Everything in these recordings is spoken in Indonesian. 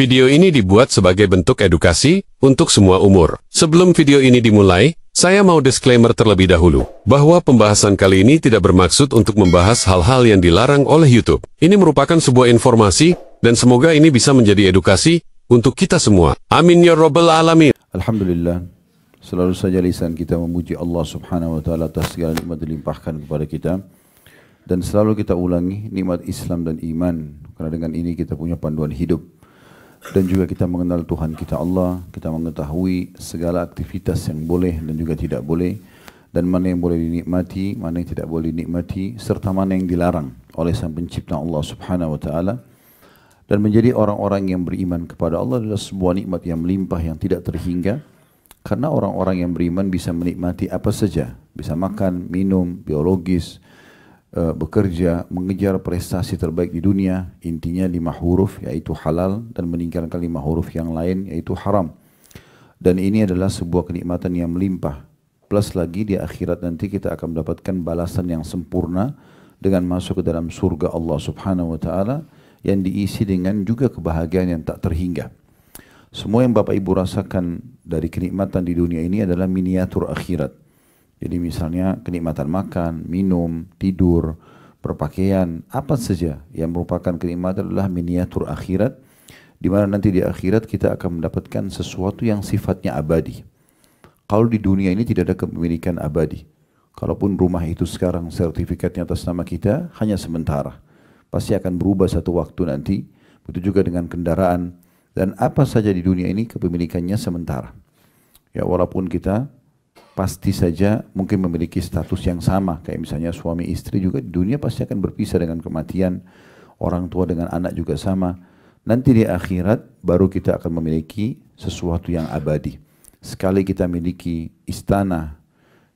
Video ini dibuat sebagai bentuk edukasi untuk semua umur. Sebelum video ini dimulai, saya mau disclaimer terlebih dahulu, bahwa pembahasan kali ini tidak bermaksud untuk membahas hal-hal yang dilarang oleh YouTube. Ini merupakan sebuah informasi, dan semoga ini bisa menjadi edukasi untuk kita semua. Amin ya rabbal alamin. Alhamdulillah, selalu saja lisan kita memuji Allah subhanahu wa ta'ala atas segala nikmat dilimpahkan kepada kita. Dan selalu kita ulangi nikmat Islam dan iman, karena dengan ini kita punya panduan hidup. Dan juga kita mengenal Tuhan kita Allah, kita mengetahui segala aktivitas yang boleh dan juga tidak boleh, dan mana yang boleh dinikmati, mana yang tidak boleh dinikmati, serta mana yang dilarang oleh Sang Pencipta Allah subhanahu wa ta'ala. Dan menjadi orang-orang yang beriman kepada Allah adalah sebuah nikmat yang melimpah yang tidak terhingga, karena orang-orang yang beriman bisa menikmati apa saja, bisa makan, minum, biologis, bekerja, mengejar prestasi terbaik di dunia, intinya 5 huruf yaitu halal, dan meninggalkan 5 huruf yang lain yaitu haram. Dan ini adalah sebuah kenikmatan yang melimpah. Plus lagi di akhirat nanti kita akan mendapatkan balasan yang sempurna dengan masuk ke dalam surga Allah subhanahu wa ta'ala yang diisi dengan juga kebahagiaan yang tak terhingga. Semua yang Bapak Ibu rasakan dari kenikmatan di dunia ini adalah miniatur akhirat. Jadi misalnya kenikmatan makan, minum, tidur, berpakaian, apa saja yang merupakan kenikmatan adalah miniatur akhirat, di mana nanti di akhirat kita akan mendapatkan sesuatu yang sifatnya abadi. Kalau di dunia ini tidak ada kepemilikan abadi. Kalaupun rumah itu sekarang sertifikatnya atas nama kita, hanya sementara. Pasti akan berubah satu waktu nanti. Begitu juga dengan kendaraan. Dan apa saja di dunia ini kepemilikannya sementara. Ya, walaupun kita pasti saja mungkin memiliki status yang sama, kayak misalnya suami istri juga di dunia pasti akan berpisah dengan kematian, orang tua dengan anak juga sama. Nanti di akhirat baru kita akan memiliki sesuatu yang abadi. Sekali kita miliki istana,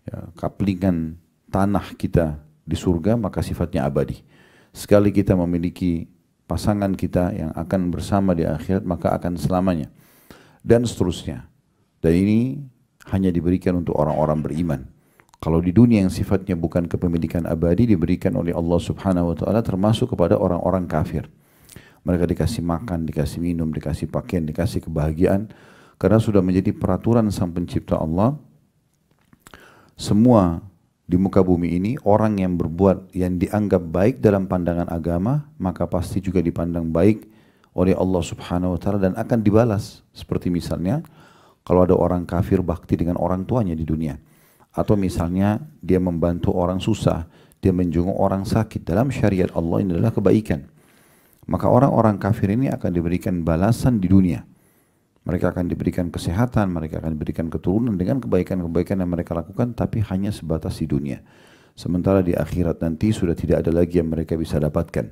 ya, kaplingan tanah kita di surga, maka sifatnya abadi. Sekali kita memiliki pasangan kita yang akan bersama di akhirat, maka akan selamanya. Dan seterusnya. Dan ini hanya diberikan untuk orang-orang beriman. Kalau di dunia yang sifatnya bukan kepemilikan abadi, diberikan oleh Allah subhanahu wa ta'ala termasuk kepada orang-orang kafir. Mereka dikasih makan, dikasih minum, dikasih pakaian, dikasih kebahagiaan. Karena sudah menjadi peraturan Sang Pencipta Allah, semua di muka bumi ini, orang yang berbuat yang dianggap baik dalam pandangan agama, maka pasti juga dipandang baik oleh Allah subhanahu wa ta'ala dan akan dibalas. Seperti misalnya, kalau ada orang kafir bakti dengan orang tuanya di dunia. Atau misalnya dia membantu orang susah, dia menjenguk orang sakit. Dalam syariat Allah ini adalah kebaikan. Maka orang-orang kafir ini akan diberikan balasan di dunia. Mereka akan diberikan kesehatan, mereka akan diberikan keturunan dengan kebaikan-kebaikan yang mereka lakukan, tapi hanya sebatas di dunia. Sementara di akhirat nanti sudah tidak ada lagi yang mereka bisa dapatkan.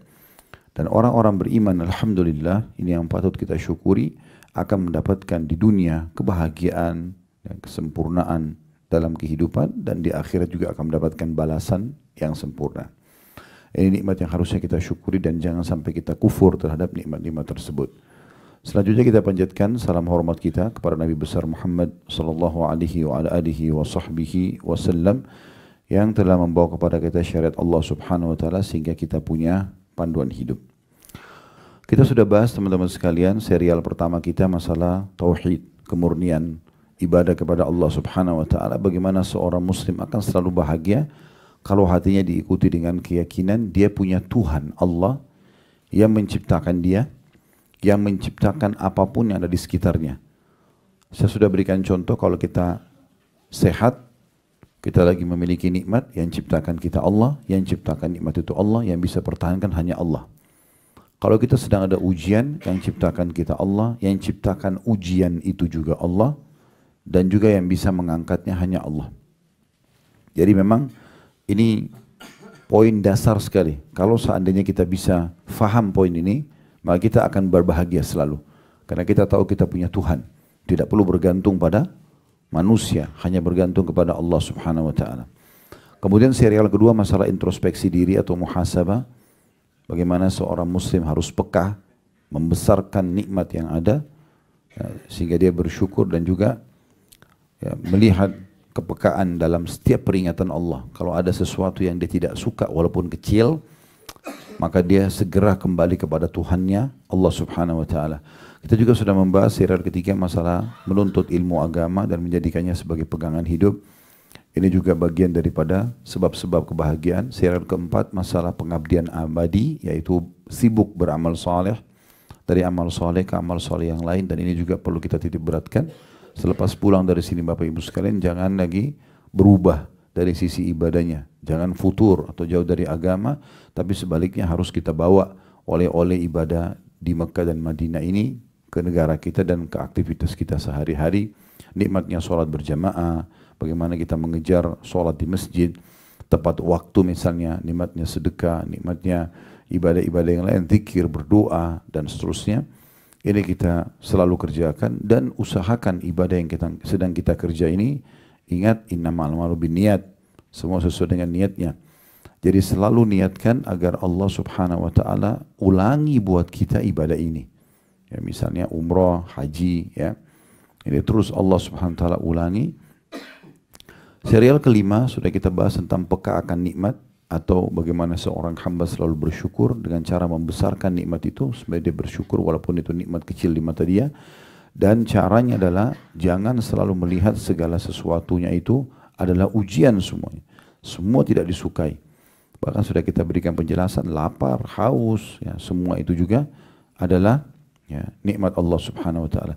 Dan orang-orang beriman, alhamdulillah, ini yang patut kita syukuri, akan mendapatkan di dunia kebahagiaan dan kesempurnaan dalam kehidupan, dan di akhirat juga akan mendapatkan balasan yang sempurna. Ini nikmat yang harusnya kita syukuri dan jangan sampai kita kufur terhadap nikmat-nikmat tersebut. Selanjutnya kita panjatkan salam hormat kita kepada Nabi besar Muhammad sallallahu alaihi wa ala alihi wa sahbihi wasallam yang telah membawa kepada kita syariat Allah subhanahu wa ta'ala sehingga kita punya panduan hidup. Kita sudah bahas teman-teman sekalian serial pertama kita masalah tauhid, kemurnian, ibadah kepada Allah subhanahu wa ta'ala. Bagaimana seorang muslim akan selalu bahagia kalau hatinya diikuti dengan keyakinan dia punya Tuhan Allah yang menciptakan dia, yang menciptakan apapun yang ada di sekitarnya. Saya sudah berikan contoh kalau kita sehat, kita lagi memiliki nikmat, yang ciptakan kita Allah, yang ciptakan nikmat itu Allah, yang bisa pertahankan hanya Allah. Kalau kita sedang ada ujian, yang ciptakan kita Allah, yang ciptakan ujian itu juga Allah, dan juga yang bisa mengangkatnya hanya Allah. Jadi memang ini poin dasar sekali. Kalau seandainya kita bisa faham poin ini, maka kita akan berbahagia selalu. Karena kita tahu kita punya Tuhan. Tidak perlu bergantung pada manusia, hanya bergantung kepada Allah subhanahu wa ta'ala. Kemudian serial kedua masalah introspeksi diri atau muhasabah. Bagaimana seorang muslim harus peka, membesarkan nikmat yang ada, ya, sehingga dia bersyukur dan juga ya, melihat kepekaan dalam setiap peringatan Allah. Kalau ada sesuatu yang dia tidak suka walaupun kecil, maka dia segera kembali kepada Tuhannya Allah subhanahu wa ta'ala. Kita juga sudah membahas serial ketiga masalah menuntut ilmu agama dan menjadikannya sebagai pegangan hidup. Ini juga bagian daripada sebab-sebab kebahagiaan. Serial keempat masalah pengabdian abadi, yaitu sibuk beramal soleh, dari amal soleh ke amal soleh yang lain. Dan ini juga perlu kita titik beratkan. Selepas pulang dari sini Bapak Ibu sekalian, jangan lagi berubah dari sisi ibadahnya. Jangan futur atau jauh dari agama, tapi sebaliknya harus kita bawa oleh-oleh ibadah di Mekah dan Madinah ini ke negara kita dan ke aktivitas kita sehari-hari. Nikmatnya sholat berjamaah, bagaimana kita mengejar sholat di masjid, tepat waktu misalnya, nikmatnya sedekah, nikmatnya ibadah-ibadah yang lain, zikir, berdoa, dan seterusnya. Ini kita selalu kerjakan dan usahakan ibadah yang sedang kita kerja ini. Ingat, innamal a'malu binniyat, semua sesuai dengan niatnya. Jadi selalu niatkan agar Allah subhanahu wa ta'ala ulangi buat kita ibadah ini. Ya, misalnya umrah, haji, ya. Ini terus Allah subhanahu wa ta'ala ulangi. Serial kelima sudah kita bahas tentang peka akan nikmat, atau bagaimana seorang hamba selalu bersyukur dengan cara membesarkan nikmat itu supaya dia bersyukur walaupun itu nikmat kecil di mata dia. Dan caranya adalah jangan selalu melihat segala sesuatunya itu adalah ujian semuanya. Semua tidak disukai. Bahkan sudah kita berikan penjelasan, lapar, haus, ya, semua itu juga adalah ya, nikmat Allah subhanahu wa ta'ala.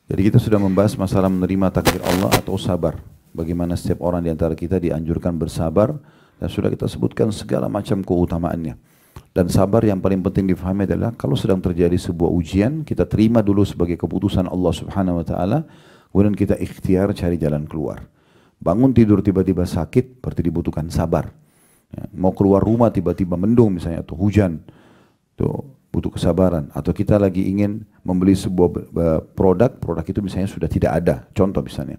Jadi kita sudah membahas masalah menerima takdir Allah atau sabar. Bagaimana setiap orang di antara kita dianjurkan bersabar. Dan sudah kita sebutkan segala macam keutamaannya. Dan sabar yang paling penting difahami adalah kalau sedang terjadi sebuah ujian, kita terima dulu sebagai keputusan Allah subhanahu wa ta'ala. Kemudian kita ikhtiar cari jalan keluar. Bangun tidur tiba-tiba sakit, berarti dibutuhkan sabar. Ya, mau keluar rumah tiba-tiba mendung misalnya, atau hujan. Tuh, butuh kesabaran. Atau kita lagi ingin membeli sebuah produk itu misalnya sudah tidak ada. Contoh misalnya.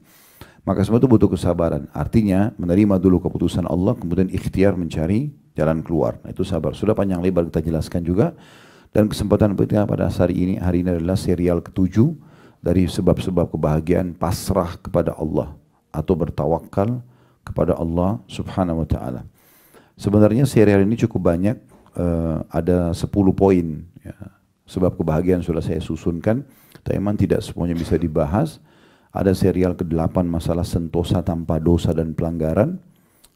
Maka semua itu butuh kesabaran. Artinya menerima dulu keputusan Allah, kemudian ikhtiar mencari jalan keluar. Nah, itu sabar. Sudah panjang lebar kita jelaskan juga. Dan kesempatan kita pada hari ini adalah serial ketujuh dari sebab-sebab kebahagiaan, pasrah kepada Allah atau bertawakal kepada Allah subhanahu wa ta'ala. Sebenarnya serial ini cukup banyak, ada 10 poin. Ya. Sebab kebahagiaan sudah saya susunkan, tapi memang tidak semuanya bisa dibahas. Ada serial ke-8 masalah sentosa tanpa dosa dan pelanggaran.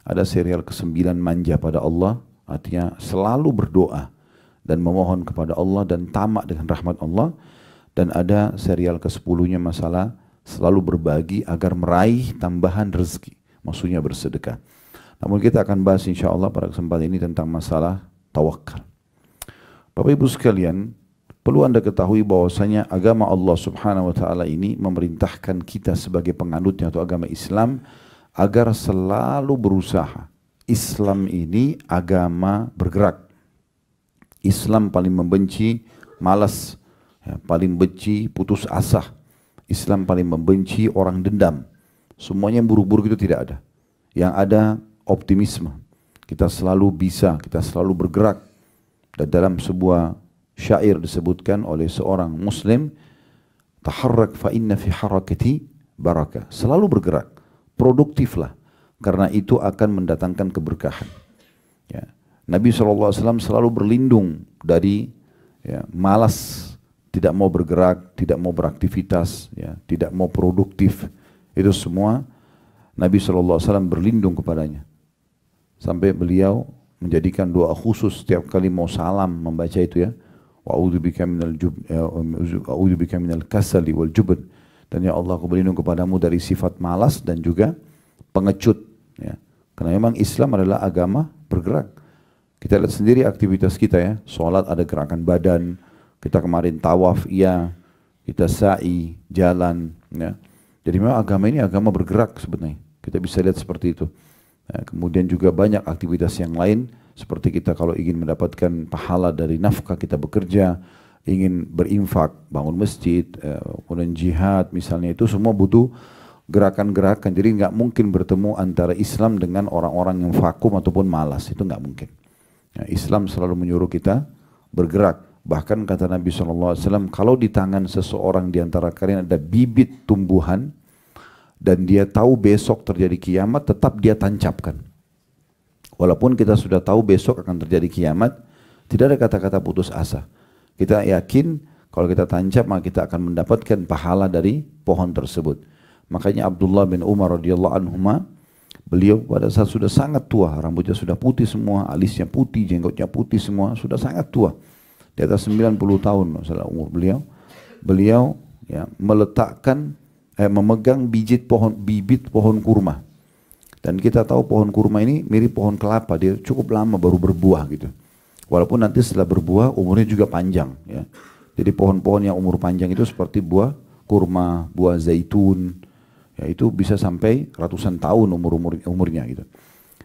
Ada serial ke-9 manja pada Allah, artinya selalu berdoa dan memohon kepada Allah dan tamak dengan rahmat Allah. Dan ada serial ke-10-nya masalah selalu berbagi agar meraih tambahan rezeki, maksudnya bersedekah. Namun kita akan bahas insya Allah pada kesempatan ini tentang masalah tawakal. Bapak Ibu sekalian, perlu Anda ketahui bahwasanya agama Allah subhanahu wa ta'ala ini memerintahkan kita sebagai penganutnya atau agama Islam agar selalu berusaha. Islam ini agama bergerak. Islam paling membenci malas, ya, paling benci putus asa. Islam paling membenci orang dendam. Semuanya yang buruk-buruk itu tidak ada. Yang ada optimisme. Kita selalu bisa, kita selalu bergerak. Dan dalam sebuah syair disebutkan oleh seorang muslim, taharrak fa inna fi harakati barakah. Selalu bergerak, produktiflah, karena itu akan mendatangkan keberkahan. Ya. Nabi SAW selalu berlindung dari ya, malas, tidak mau bergerak, tidak mau beraktivitas, ya, tidak mau produktif. Itu semua Nabi SAW berlindung kepadanya. Sampai beliau menjadikan doa khusus setiap kali mau salam membaca itu, ya. Wa'udzubika minal kasali wal jubn. Dan ya Allah, aku berlindung kepadamu dari sifat malas dan juga pengecut. Ya. Karena memang Islam adalah agama bergerak. Kita lihat sendiri aktivitas kita, ya. Sholat ada gerakan badan. Kita kemarin tawaf, iya. Kita sa'i, jalan. Ya. Jadi memang agama ini agama bergerak sebenarnya. Kita bisa lihat seperti itu. Ya, kemudian juga banyak aktivitas yang lain. Seperti kita kalau ingin mendapatkan pahala dari nafkah kita bekerja, ingin berinfak, bangun masjid, kemudian jihad misalnya, itu semua butuh gerakan-gerakan. Jadi nggak mungkin bertemu antara Islam dengan orang-orang yang vakum ataupun malas, itu nggak mungkin. Ya, Islam selalu menyuruh kita bergerak. Bahkan kata Nabi SAW, kalau di tangan seseorang di antara kalian ada bibit tumbuhan dan dia tahu besok terjadi kiamat, tetap dia tancapkan. Walaupun kita sudah tahu besok akan terjadi kiamat, tidak ada kata-kata putus asa. Kita yakin Kalau kita tancap maka kita akan mendapatkan pahala dari pohon tersebut. Makanya Abdullah bin Umar radhiyallahu anhuma, beliau pada saat sudah sangat tua, rambutnya sudah putih semua, alisnya putih, jenggotnya putih semua, sudah sangat tua. Di atas 90 tahun masalah umur beliau. Beliau ya, memegang bibit pohon kurma. Dan kita tahu pohon kurma ini mirip pohon kelapa, dia cukup lama baru berbuah gitu. Walaupun nanti setelah berbuah umurnya juga panjang ya. Jadi pohon-pohon yang umur panjang itu seperti buah kurma, buah zaitun, ya itu bisa sampai ratusan tahun umurnya gitu.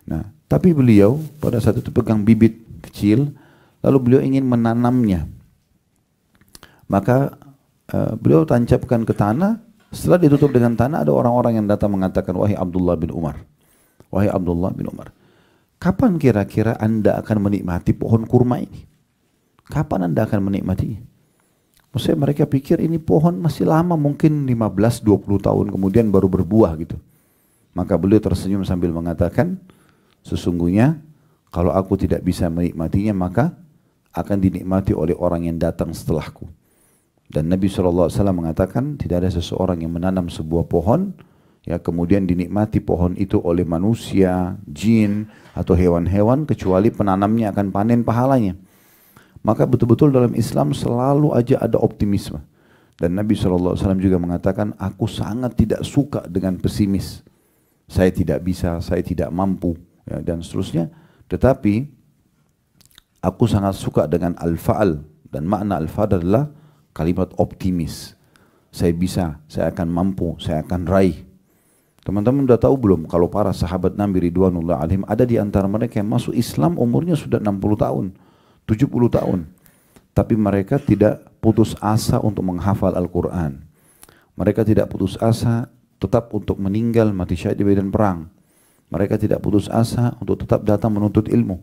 Nah, tapi beliau pada saat itu pegang bibit kecil, lalu beliau ingin menanamnya. Maka beliau tancapkan ke tanah. Setelah ditutup dengan tanah, ada orang-orang yang datang mengatakan, wahai Abdullah bin Umar, wahai Abdullah bin Umar, kapan kira-kira Anda akan menikmati pohon kurma ini? Kapan Anda akan menikmatinya? Maksudnya mereka pikir ini pohon masih lama, mungkin 15-20 tahun kemudian baru berbuah gitu. Maka beliau tersenyum sambil mengatakan, sesungguhnya kalau aku tidak bisa menikmatinya maka akan dinikmati oleh orang yang datang setelahku. Dan Nabi SAW mengatakan tidak ada seseorang yang menanam sebuah pohon, ya kemudian dinikmati pohon itu oleh manusia, jin atau hewan-hewan kecuali penanamnya akan panen pahalanya. Maka betul-betul dalam Islam selalu aja ada optimisme. Dan Nabi SAW juga mengatakan, aku sangat tidak suka dengan pesimis. Saya tidak bisa, saya tidak mampu, ya, dan seterusnya. Tetapi aku sangat suka dengan al-fa'al. Dan makna al-fa'al adalah kalimat optimis. Saya bisa, saya akan mampu, saya akan raih. Teman-teman udah tahu belum kalau para sahabat Nabi Ridwanullah alaihim ada di antara mereka yang masuk Islam umurnya sudah 60 tahun. 70 tahun. Tapi mereka tidak putus asa untuk menghafal Al-Quran. Mereka tidak putus asa tetap untuk meninggal mati syahid di medan perang. Mereka tidak putus asa untuk tetap datang menuntut ilmu.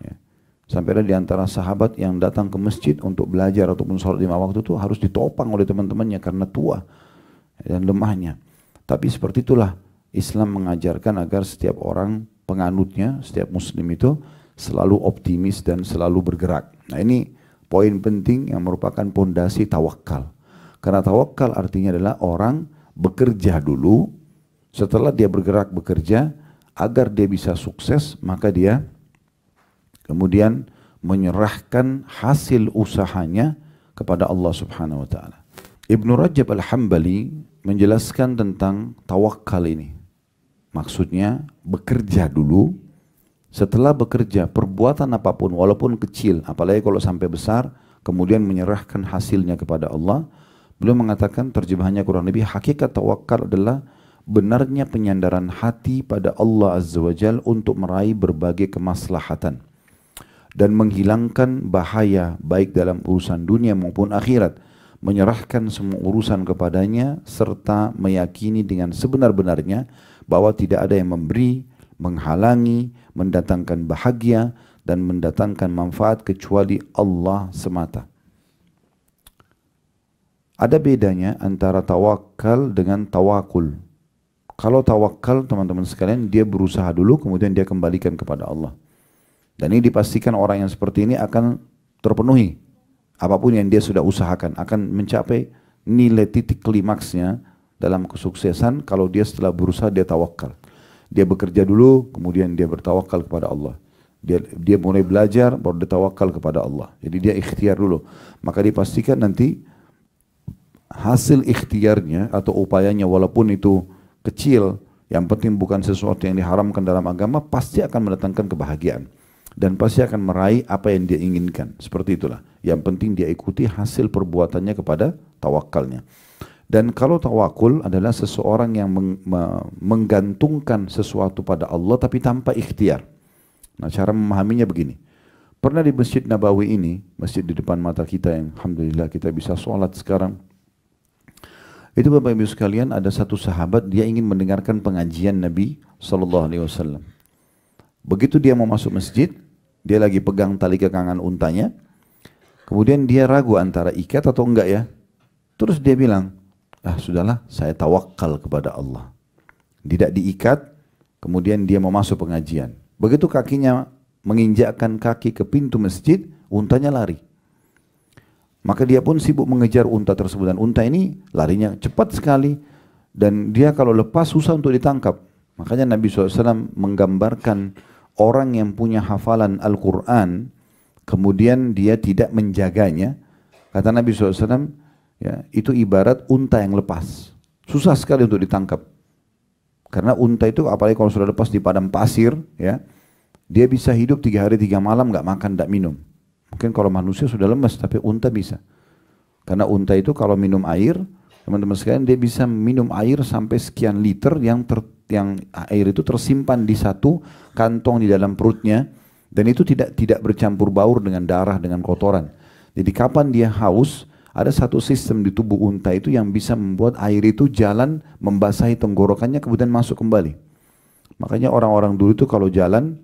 Ya. Sampai ada di antara sahabat yang datang ke masjid untuk belajar ataupun sholat 5 waktu itu harus ditopang oleh teman-temannya karena tua dan lemahnya. Tapi seperti itulah Islam mengajarkan agar setiap orang penganutnya, setiap muslim itu selalu optimis dan selalu bergerak. Nah ini poin penting yang merupakan pondasi tawakal. Karena tawakal artinya adalah orang bekerja dulu, setelah dia bergerak bekerja, agar dia bisa sukses, maka dia kemudian menyerahkan hasil usahanya kepada Allah Subhanahu wa taala. Ibnu Rajab Al-Hambali menjelaskan tentang tawakal ini. Maksudnya bekerja dulu. Setelah bekerja, perbuatan apapun walaupun kecil, apalagi kalau sampai besar, kemudian menyerahkan hasilnya kepada Allah. Beliau mengatakan terjemahannya kurang lebih, hakikat tawakal adalah benarnya penyandaran hati pada Allah Azza wa Jal untuk meraih berbagai kemaslahatan dan menghilangkan bahaya baik dalam urusan dunia maupun akhirat, menyerahkan semua urusan kepadanya serta meyakini dengan sebenar-benarnya bahwa tidak ada yang memberi, menghalangi, mendatangkan bahagia dan mendatangkan manfaat kecuali Allah semata. Ada bedanya antara tawakal dengan tawakul. Kalau tawakal teman-teman sekalian, dia berusaha dulu kemudian dia kembalikan kepada Allah. Dan ini dipastikan orang yang seperti ini akan terpenuhi. Apapun yang dia sudah usahakan akan mencapai nilai titik klimaksnya dalam kesuksesan kalau dia setelah berusaha dia tawakal. Dia bekerja dulu, kemudian dia bertawakal kepada Allah. Dia mulai belajar, baru dia tawakal kepada Allah. Jadi dia ikhtiar dulu. Maka dipastikan nanti hasil ikhtiarnya atau upayanya walaupun itu kecil, yang penting bukan sesuatu yang diharamkan dalam agama, pasti akan mendatangkan kebahagiaan. Dan pasti akan meraih apa yang dia inginkan. Seperti itulah. Yang penting dia ikuti hasil perbuatannya kepada tawakalnya. Dan kalau tawakul adalah seseorang yang menggantungkan sesuatu pada Allah tapi tanpa ikhtiar. Nah cara memahaminya begini. Pernah di Masjid Nabawi ini, masjid di depan mata kita yang alhamdulillah kita bisa sholat sekarang. Itu Bapak Ibu sekalian, ada satu sahabat dia ingin mendengarkan pengajian Nabi SAW. Begitu dia mau masuk masjid, dia lagi pegang tali kekangan untanya. Kemudian dia ragu antara ikat atau enggak ya. Terus dia bilang, sudahlah, saya tawakal kepada Allah. Tidak diikat, kemudian dia mau masuk pengajian. Begitu kakinya menginjakkan kaki ke pintu masjid, untanya lari. Maka dia pun sibuk mengejar unta tersebut, dan unta ini larinya cepat sekali dan dia kalau lepas susah untuk ditangkap. Makanya Nabi SAW menggambarkan orang yang punya hafalan Al-Quran kemudian dia tidak menjaganya. Kata Nabi SAW, ya, itu ibarat unta yang lepas. Susah sekali untuk ditangkap. Karena unta itu apalagi kalau sudah lepas di padang pasir, ya, dia bisa hidup 3 hari 3 malam nggak makan, nggak minum. Mungkin kalau manusia sudah lemas, tapi unta bisa. Karena unta itu kalau minum air, teman-teman sekalian, dia bisa minum air sampai sekian liter yang air itu tersimpan di satu kantong di dalam perutnya, dan itu tidak bercampur baur dengan darah, dengan kotoran. Jadi kapan dia haus, ada satu sistem di tubuh unta itu yang bisa membuat air itu jalan membasahi tenggorokannya kemudian masuk kembali. Makanya orang-orang dulu itu kalau jalan,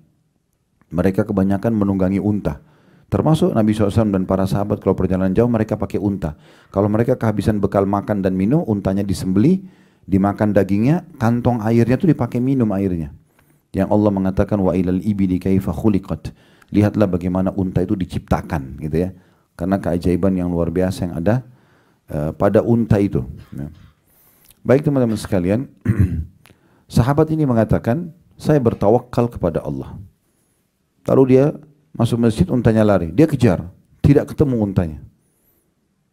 mereka kebanyakan menunggangi unta. Termasuk Nabi SAW dan para sahabat kalau perjalanan jauh mereka pakai unta. Kalau mereka kehabisan bekal makan dan minum, untanya disembeli, dimakan dagingnya, kantong airnya itu dipakai minum airnya. Yang Allah mengatakan wa ilal ibili kaifa khuliqat. Lihatlah bagaimana unta itu diciptakan, gitu ya. Karena keajaiban yang luar biasa yang ada pada unta itu. Ya. Baik teman-teman sekalian, sahabat ini mengatakan, saya bertawakal kepada Allah. Lalu dia masuk masjid, untanya lari. Dia kejar, tidak ketemu untanya.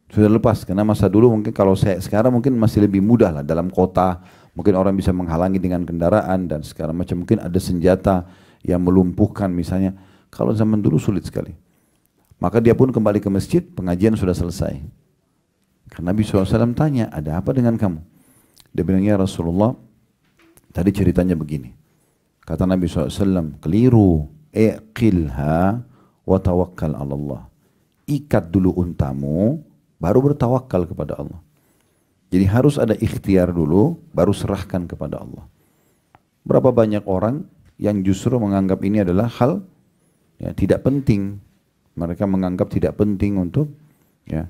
Sudah lepas, karena masa dulu mungkin kalau saya sekarang mungkin masih lebih mudah lah dalam kota. Mungkin orang bisa menghalangi dengan kendaraan dan segala macam. Mungkin ada senjata yang melumpuhkan misalnya. Kalau zaman dulu sulit sekali. Maka dia pun kembali ke masjid, pengajian sudah selesai. Karena Nabi SAW tanya, ada apa dengan kamu? Dia bilang, ya Rasulullah, tadi ceritanya begini. Kata Nabi SAW, keliru. Iqilha wa tawakkal ala Allah. Ikat dulu untamu, baru bertawakal kepada Allah. Jadi harus ada ikhtiar dulu, baru serahkan kepada Allah. Berapa banyak orang yang justru menganggap ini adalah hal ya, tidak penting. Mereka menganggap tidak penting untuk ya,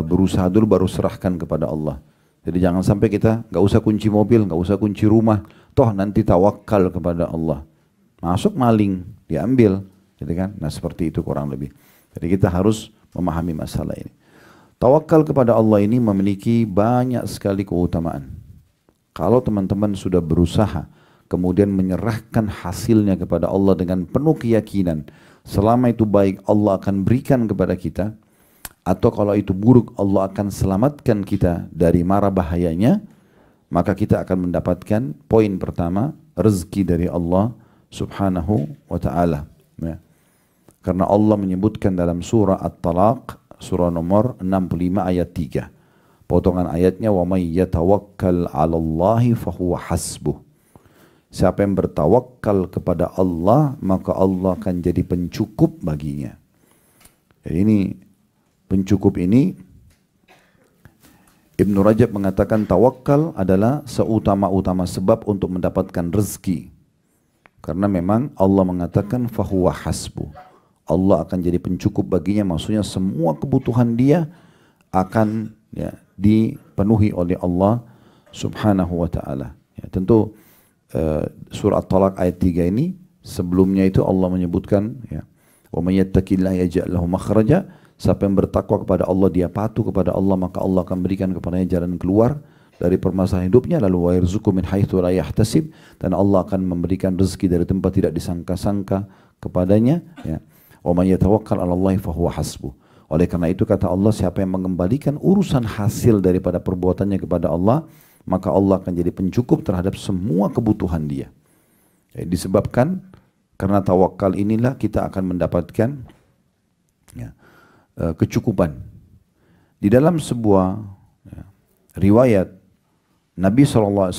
berusaha dulu baru serahkan kepada Allah. Jadi jangan sampai kita nggak usah kunci mobil, nggak usah kunci rumah, toh nanti tawakal kepada Allah. Masuk maling, diambil, gitu kan? Nah seperti itu kurang lebih. Jadi kita harus memahami masalah ini. Tawakal kepada Allah ini memiliki banyak sekali keutamaan. Kalau teman-teman sudah berusaha, kemudian menyerahkan hasilnya kepada Allah dengan penuh keyakinan, selama itu baik Allah akan berikan kepada kita, atau kalau itu buruk Allah akan selamatkan kita dari mara bahayanya, maka kita akan mendapatkan poin pertama, rezeki dari Allah Subhanahu wa ta'ala. Ya. Karena Allah menyebutkan dalam surah At-Talaq, surah nomor 65 ayat 3. Potongan ayatnya, wa may yatawakkal 'alallahi fahuwa hasbuh. Siapa yang bertawakal kepada Allah, maka Allah akan jadi pencukup baginya. Jadi ini pencukup ini Ibn Rajab mengatakan tawakal adalah seutama-utama sebab untuk mendapatkan rezeki. Karena memang Allah mengatakan fahuwa hasbu. Allah akan jadi pencukup baginya, maksudnya semua kebutuhan dia akan ya, dipenuhi oleh Allah Subhanahu wa ta'ala. Ya, tentu surah At-Talaq ayat 3 ini sebelumnya itu Allah menyebutkan ya, wa may yattaqillaha yaj'al lahu makhraja. Siapa yang bertakwa kepada Allah, dia patuh kepada Allah, maka Allah akan berikan kepadanya jalan keluar dari permasalahan hidupnya. Lalu wa yarzuqhu min haitsu la yahtasib, dan Allah akan memberikan rezeki dari tempat tidak disangka-sangka kepadanya. Ya. Wa may yatawakkal 'alallahi fahuwa hasbuh. Oleh karena itu kata Allah, siapa yang mengembalikan urusan hasil daripada perbuatannya kepada Allah, maka Allah akan jadi pencukup terhadap semua kebutuhan dia. Ya, disebabkan karena tawakal inilah kita akan mendapatkan ya, kecukupan. Di dalam sebuah ya, riwayat, Nabi SAW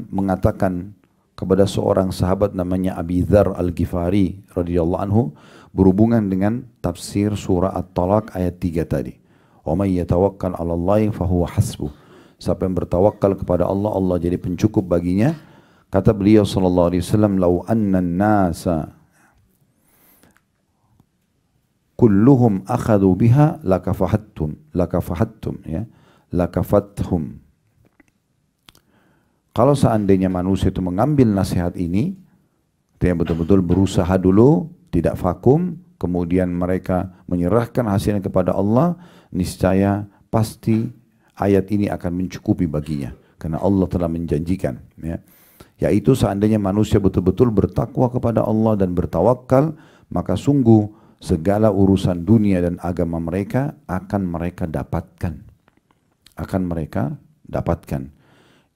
mengatakan kepada seorang sahabat namanya Abi Dzar Al-Ghifari radhiyallahu anhu, berhubungan dengan tafsir surah At-Talaq ayat 3 tadi. Wa may yatawakkal 'alallahi fahuwa hasbuh. Siapa yang bertawakal kepada Allah, Allah jadi pencukup baginya. Kata beliau sallallahu alaihi wasallam, "Lau anna an-nasa kulluhum akhadhu biha lakafahattum ya, lakafathum." Kalau seandainya manusia itu mengambil nasihat ini, itu yang betul-betul berusaha dulu, tidak vakum, kemudian mereka menyerahkan hasilnya kepada Allah, niscaya pasti ayat ini akan mencukupi baginya. Karena Allah telah menjanjikan, ya, yaitu seandainya manusia betul-betul bertakwa kepada Allah dan bertawakal, maka sungguh segala urusan dunia dan agama mereka akan mereka dapatkan. Akan mereka dapatkan.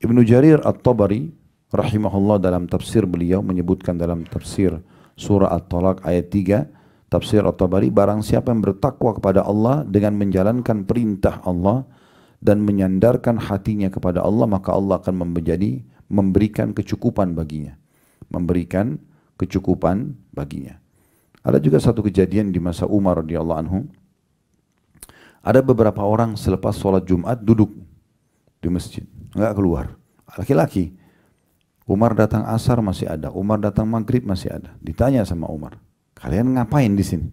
Ibnu Jarir At-Tabari rahimahullah dalam tafsir beliau menyebutkan dalam tafsir surah At-Talaq ayat 3, tafsir At-Tabari, barang siapa yang bertakwa kepada Allah dengan menjalankan perintah Allah dan menyandarkan hatinya kepada Allah, maka Allah akan memberikan kecukupan baginya. Memberikan kecukupan baginya. Ada juga satu kejadian di masa Umar radhiyallahu anhu. Ada beberapa orang selepas sholat Jumat duduk di masjid, enggak keluar. Laki-laki. Umar datang asar masih ada, Umar datang maghrib masih ada. Ditanya sama Umar, kalian ngapain di sini?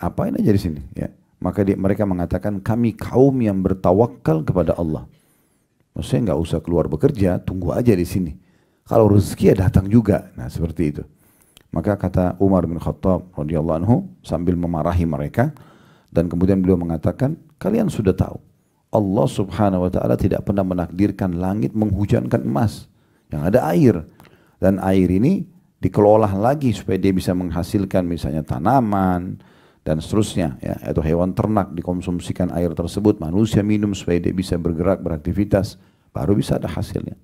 Apain aja di sini? Ya. Maka mereka mengatakan, kami kaum yang bertawakal kepada Allah. Maksudnya nggak usah keluar bekerja, tunggu aja di sini. Kalau rezeki ya datang juga. Nah seperti itu. Maka kata Umar bin Khattab radhiyallahu anhu sambil memarahi mereka, dan kemudian beliau mengatakan, kalian sudah tahu Allah subhanahu wa ta'ala tidak pernah menakdirkan langit menghujankan emas. Yang ada air. Dan air ini dikelola lagi supaya dia bisa menghasilkan misalnya tanaman dan seterusnya, ya, atau hewan ternak dikonsumsikan air tersebut, manusia minum supaya dia bisa bergerak, beraktivitas, baru bisa ada hasilnya.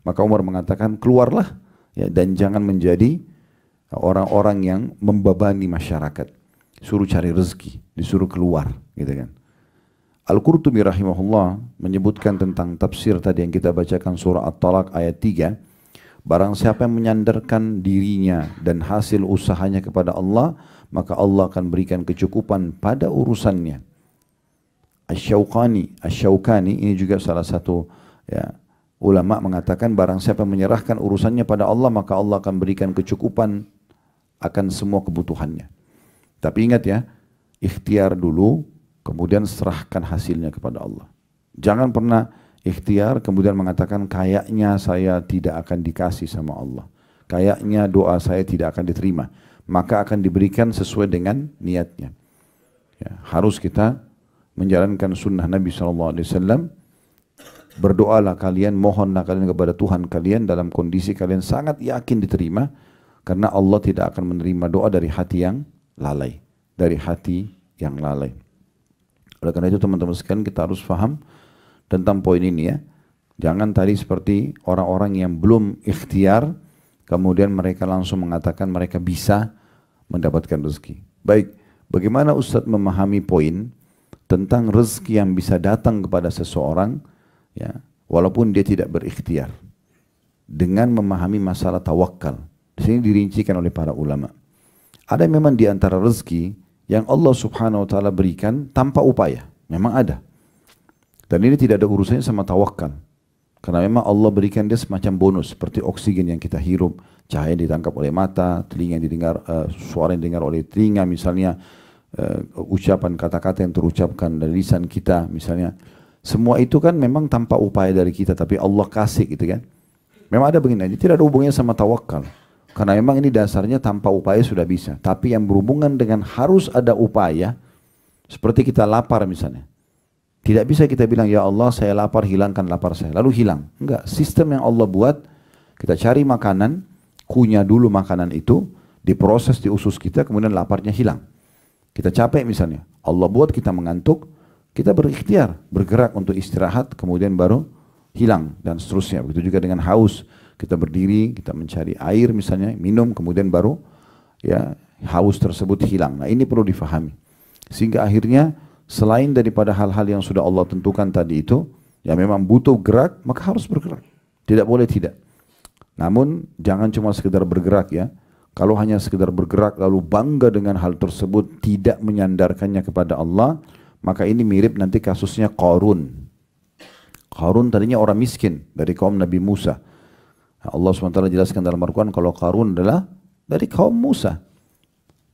Maka Umar mengatakan, keluarlah, ya, dan jangan menjadi orang-orang yang membebani masyarakat. Suruh cari rezeki, disuruh keluar, gitu kan. Al-Qurtubi rahimahullah menyebutkan tentang tafsir tadi yang kita bacakan surah At-Talaq ayat 3, barang siapa yang menyandarkan dirinya dan hasil usahanya kepada Allah, maka Allah akan berikan kecukupan pada urusannya. Asy-Syaukani ini juga salah satu, ya, ulama mengatakan barang siapa menyerahkan urusannya pada Allah, maka Allah akan berikan kecukupan akan semua kebutuhannya. Tapi ingat ya, ikhtiar dulu, kemudian serahkan hasilnya kepada Allah. Jangan pernah ikhtiar kemudian mengatakan kayaknya saya tidak akan dikasih sama Allah. Kayaknya doa saya tidak akan diterima. Maka akan diberikan sesuai dengan niatnya. Ya, harus kita menjalankan sunnah Nabi SAW. Berdoalah kalian, mohonlah kalian kepada Tuhan kalian dalam kondisi kalian sangat yakin diterima. Karena Allah tidak akan menerima doa dari hati yang lalai. Dari hati yang lalai. Oleh karena itu teman-teman sekalian kita harus paham tentang poin ini ya. Jangan tadi seperti orang-orang yang belum ikhtiar, kemudian mereka langsung mengatakan mereka bisa mendapatkan rezeki. Baik, bagaimana Ustadz memahami poin tentang rezeki yang bisa datang kepada seseorang, ya, walaupun dia tidak berikhtiar, dengan memahami masalah tawakal. Di sini dirincikan oleh para ulama. Ada memang di antara rezeki yang Allah subhanahu wa ta'ala berikan tanpa upaya. Memang ada. Dan ini tidak ada urusannya sama tawakal. Karena memang Allah berikan dia semacam bonus. Seperti oksigen yang kita hirup, cahaya yang ditangkap oleh mata, telinga yang didengar, suara yang didengar oleh telinga misalnya, ucapan kata-kata yang terucapkan dari lisan kita misalnya. Semua itu kan memang tanpa upaya dari kita, tapi Allah kasih gitu kan. Memang ada begini aja, tidak ada hubungannya sama tawakal. Karena memang ini dasarnya tanpa upaya sudah bisa. Tapi yang berhubungan dengan harus ada upaya, seperti kita lapar misalnya. Tidak bisa kita bilang, ya Allah saya lapar, hilangkan lapar saya. Lalu hilang. Enggak, sistem yang Allah buat, kita cari makanan, kunyah dulu makanan itu, diproses di usus kita, kemudian laparnya hilang. Kita capek misalnya, Allah buat kita mengantuk, kita berikhtiar, bergerak untuk istirahat, kemudian baru hilang, dan seterusnya. Begitu juga dengan haus. Kita berdiri, kita mencari air misalnya, minum, kemudian baru ya haus tersebut hilang. Nah ini perlu difahami. Sehingga akhirnya selain daripada hal-hal yang sudah Allah tentukan tadi itu, ya memang butuh gerak, maka harus bergerak. Tidak boleh tidak. Namun jangan cuma sekedar bergerak ya. Kalau hanya sekedar bergerak lalu bangga dengan hal tersebut, tidak menyandarkannya kepada Allah, maka ini mirip nanti kasusnya Qarun. Qarun tadinya orang miskin dari kaum Nabi Musa. Allah SWT jelaskan dalam Al-Quran kalau Qarun adalah dari kaum Musa.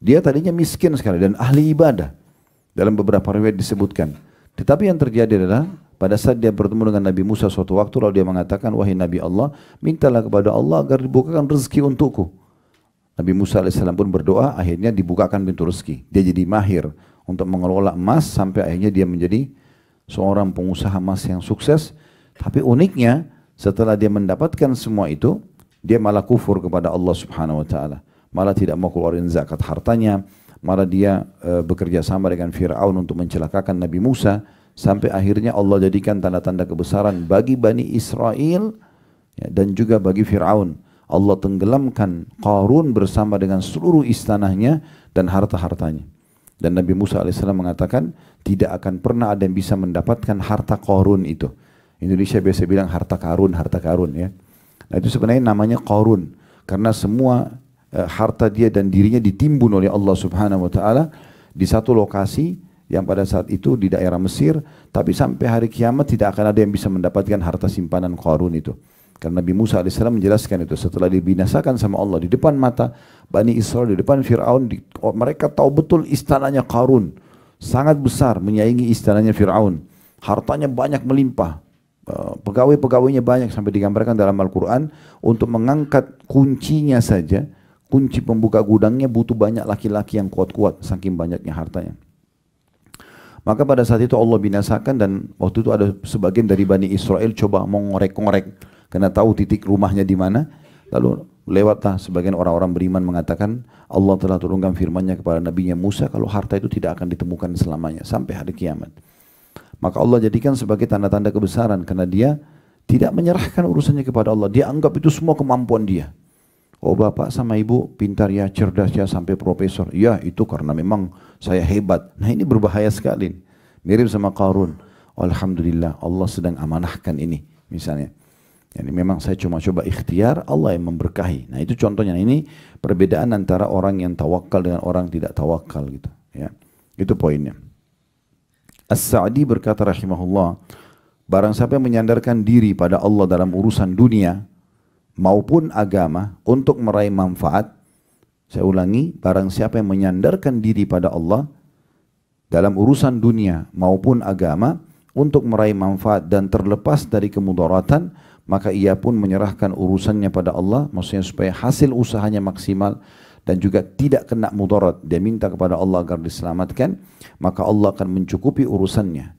Dia tadinya miskin sekali dan ahli ibadah. Dalam beberapa riwayat disebutkan. Tetapi yang terjadi adalah pada saat dia bertemu dengan Nabi Musa suatu waktu, lalu dia mengatakan, wahai Nabi Allah, mintalah kepada Allah agar dibukakan rezeki untukku. Nabi Musa alaihissalam pun berdoa, akhirnya dibukakan pintu rezeki. Dia jadi mahir untuk mengelola emas sampai akhirnya dia menjadi seorang pengusaha emas yang sukses. Tapi uniknya setelah dia mendapatkan semua itu, dia malah kufur kepada Allah Subhanahu wa taala. Malah tidak mau keluarin zakat hartanya, malah dia bekerja sama dengan Fir'aun untuk mencelakakan Nabi Musa, sampai akhirnya Allah jadikan tanda-tanda kebesaran bagi Bani Israel ya, dan juga bagi Fir'aun. Allah tenggelamkan Qarun bersama dengan seluruh istananya dan harta-hartanya. Dan Nabi Musa alaihissalam mengatakan tidak akan pernah ada yang bisa mendapatkan harta Qarun itu. Indonesia biasa bilang harta karun ya. Nah itu sebenarnya namanya Qarun karena semua harta dia dan dirinya ditimbun oleh Allah Subhanahu wa taala di satu lokasi yang pada saat itu di daerah Mesir, tapi sampai hari kiamat tidak akan ada yang bisa mendapatkan harta simpanan Qarun itu. Karena Nabi Musa alaihissalam menjelaskan itu setelah dibinasakan sama Allah di depan mata Bani Israel, di depan Fir'aun, mereka tahu betul istananya Qarun sangat besar, menyaingi istananya Fir'aun, hartanya banyak melimpah, pegawai-pegawainya banyak, sampai digambarkan dalam Al-Quran untuk mengangkat kuncinya saja, kunci pembuka gudangnya butuh banyak laki-laki yang kuat-kuat saking banyaknya hartanya. Maka pada saat itu Allah binasakan, dan waktu itu ada sebagian dari Bani Israel coba mau ngorek-ngorek karena tahu titik rumahnya di mana. Lalu lewatlah sebagian orang-orang beriman mengatakan Allah telah turunkan firman-Nya kepada Nabi-Nya Musa kalau harta itu tidak akan ditemukan selamanya sampai hari kiamat. Maka Allah jadikan sebagai tanda-tanda kebesaran karena dia tidak menyerahkan urusannya kepada Allah. Dia anggap itu semua kemampuan dia. Oh bapak sama ibu pintar ya, cerdas ya sampai profesor. Ya itu karena memang saya hebat. Nah ini berbahaya sekali. Mirip sama Qarun. Alhamdulillah Allah sedang amanahkan ini misalnya. Yani memang saya cuma coba ikhtiar, Allah yang memberkahi. Nah itu contohnya. Ini perbedaan antara orang yang tawakal dengan orang tidak tawakal gitu. Ya, itu poinnya. As-Sa'di berkata rahimahullah, barang siapa yang menyandarkan diri pada Allah dalam urusan dunia maupun agama untuk meraih manfaat, saya ulangi, barang siapa yang menyandarkan diri pada Allah dalam urusan dunia maupun agama untuk meraih manfaat dan terlepas dari kemudaratan, maka ia pun menyerahkan urusannya pada Allah, maksudnya supaya hasil usahanya maksimal dan juga tidak kena mudarat. Dia minta kepada Allah agar diselamatkan, maka Allah akan mencukupi urusannya.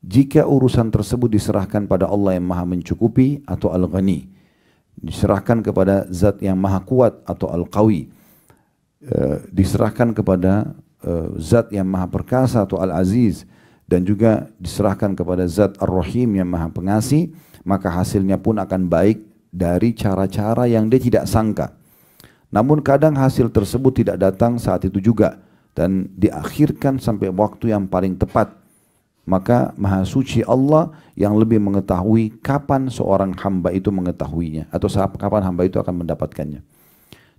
Jika urusan tersebut diserahkan pada Allah yang maha mencukupi atau Al-Ghani, diserahkan kepada Zat yang maha kuat atau Al-Qawi, diserahkan kepada Zat yang maha perkasa atau Al-Aziz, dan juga diserahkan kepada Zat Ar-Rahim yang maha pengasih, maka hasilnya pun akan baik dari cara-cara yang dia tidak sangka. Namun kadang hasil tersebut tidak datang saat itu juga dan diakhirkan sampai waktu yang paling tepat. Maka Maha Suci Allah yang lebih mengetahui kapan seorang hamba itu mengetahuinya atau kapan hamba itu akan mendapatkannya.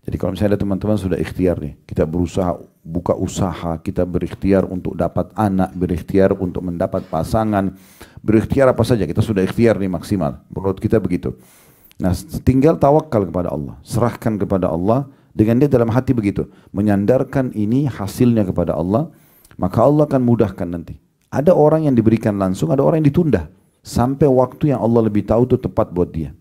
Jadi kalau misalnya ada teman-teman sudah ikhtiar nih, kita berusaha buka usaha, kita berikhtiar untuk dapat anak, berikhtiar untuk mendapat pasangan, berikhtiar apa saja, kita sudah ikhtiar nih maksimal. Menurut kita begitu. Nah, tinggal tawakal kepada Allah, serahkan kepada Allah dengan dia dalam hati begitu, menyandarkan ini hasilnya kepada Allah, maka Allah akan mudahkan nanti. Ada orang yang diberikan langsung, ada orang yang ditunda sampai waktu yang Allah lebih tahu itu tepat buat dia.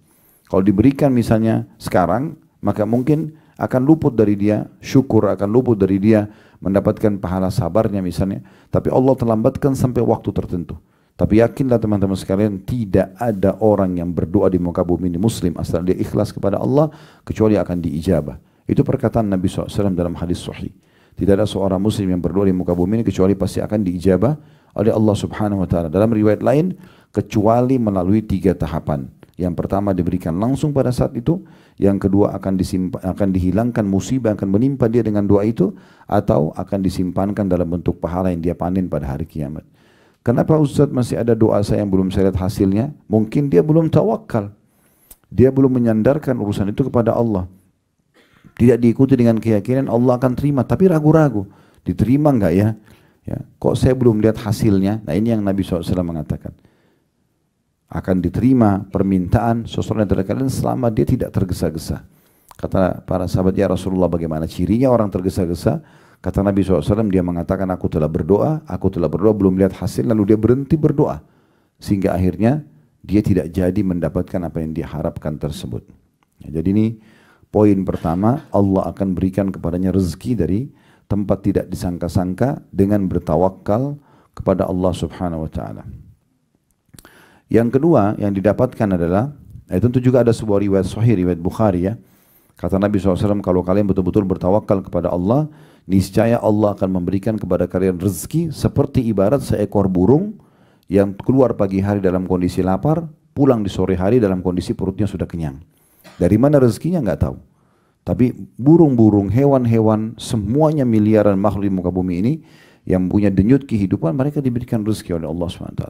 Kalau diberikan misalnya sekarang, maka mungkin akan luput dari dia syukur, akan luput dari dia mendapatkan pahala sabarnya misalnya. Tapi Allah terlambatkan sampai waktu tertentu. Tapi yakinlah teman-teman sekalian, tidak ada orang yang berdoa di muka bumi ini muslim asal dia ikhlas kepada Allah kecuali akan diijabah. Itu perkataan Nabi SAW dalam hadis sahih. Tidak ada seorang muslim yang berdoa di muka bumi ini kecuali pasti akan diijabah oleh Allah Subhanahu wa taala. Dalam riwayat lain, kecuali melalui 3 tahapan. Yang pertama diberikan langsung pada saat itu, yang kedua akan dihilangkan musibah akan menimpa dia dengan doa itu, atau akan disimpankan dalam bentuk pahala yang dia panen pada hari kiamat. Kenapa Ustaz masih ada doa saya yang belum saya lihat hasilnya? Mungkin dia belum tawakal, dia belum menyandarkan urusan itu kepada Allah. Tidak diikuti dengan keyakinan Allah akan terima, tapi ragu-ragu, diterima enggak ya? Kok saya belum lihat hasilnya? Nah ini yang Nabi SAW mengatakan, akan diterima permintaan seseorang dari kalian selama dia tidak tergesa-gesa. Kata para sahabat, ya Rasulullah bagaimana cirinya orang tergesa-gesa? Kata Nabi SAW, dia mengatakan aku telah berdoa, belum lihat hasil, lalu dia berhenti berdoa. Sehingga akhirnya dia tidak jadi mendapatkan apa yang dia harapkan tersebut. Jadi ini Poin pertama, Allah akan berikan kepadanya rezeki dari tempat tidak disangka-sangka dengan bertawakal kepada Allah Subhanahu wa taala. Yang kedua yang didapatkan adalah, tentu juga ada sebuah riwayat sahih, riwayat Bukhari ya. Kata Nabi SAW, kalau kalian betul-betul bertawakal kepada Allah, niscaya Allah akan memberikan kepada kalian rezeki seperti ibarat seekor burung yang keluar pagi hari dalam kondisi lapar, pulang di sore hari dalam kondisi perutnya sudah kenyang. Dari mana rezekinya nggak tahu. Tapi burung-burung, hewan-hewan, semuanya miliaran makhluk di muka bumi ini yang punya denyut kehidupan, mereka diberikan rezeki oleh Allah SWT.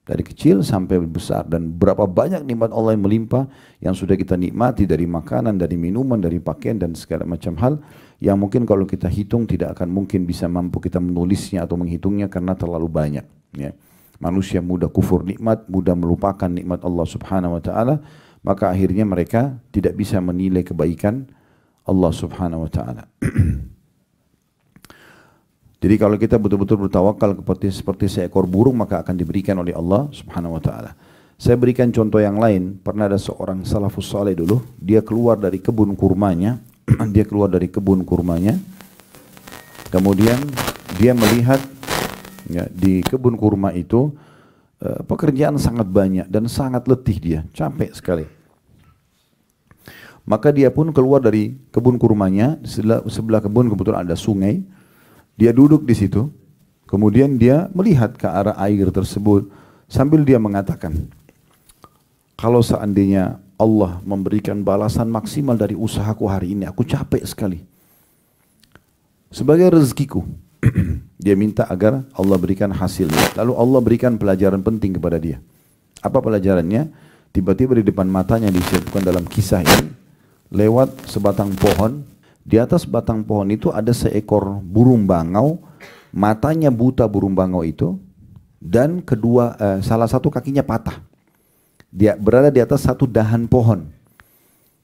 Dari kecil sampai besar, dan berapa banyak nikmat Allah yang melimpah yang sudah kita nikmati dari makanan, dari minuman, dari pakaian dan segala macam hal yang mungkin kalau kita hitung tidak akan mungkin bisa mampu kita menulisnya atau menghitungnya karena terlalu banyak. Ya. Manusia mudah kufur nikmat, mudah melupakan nikmat Allah Subhanahu wa taala, maka akhirnya mereka tidak bisa menilai kebaikan Allah Subhanahu wa taala. Jadi kalau kita betul-betul bertawakal seperti seekor burung, maka akan diberikan oleh Allah Subhanahu wa taala. Saya berikan contoh yang lain. Pernah ada seorang salafus saleh dulu, dia keluar dari kebun kurmanya, kemudian dia melihat ya, di kebun kurma itu pekerjaan sangat banyak dan sangat letih, dia capek sekali. Maka dia pun keluar dari kebun kurmanya, di sebelah kebun kebetulan ada sungai. Dia duduk di situ, kemudian dia melihat ke arah air tersebut sambil dia mengatakan, kalau seandainya Allah memberikan balasan maksimal dari usahaku hari ini, aku capek sekali. Sebagai rezekiku, dia minta agar Allah berikan hasilnya. Lalu Allah berikan pelajaran penting kepada dia. Apa pelajarannya? Tiba-tiba di depan matanya disebutkan dalam kisah ini, lewat sebatang pohon. Di atas batang pohon itu ada seekor burung bangau, matanya buta burung bangau itu, dan salah satu kakinya patah. Dia berada di atas satu dahan pohon.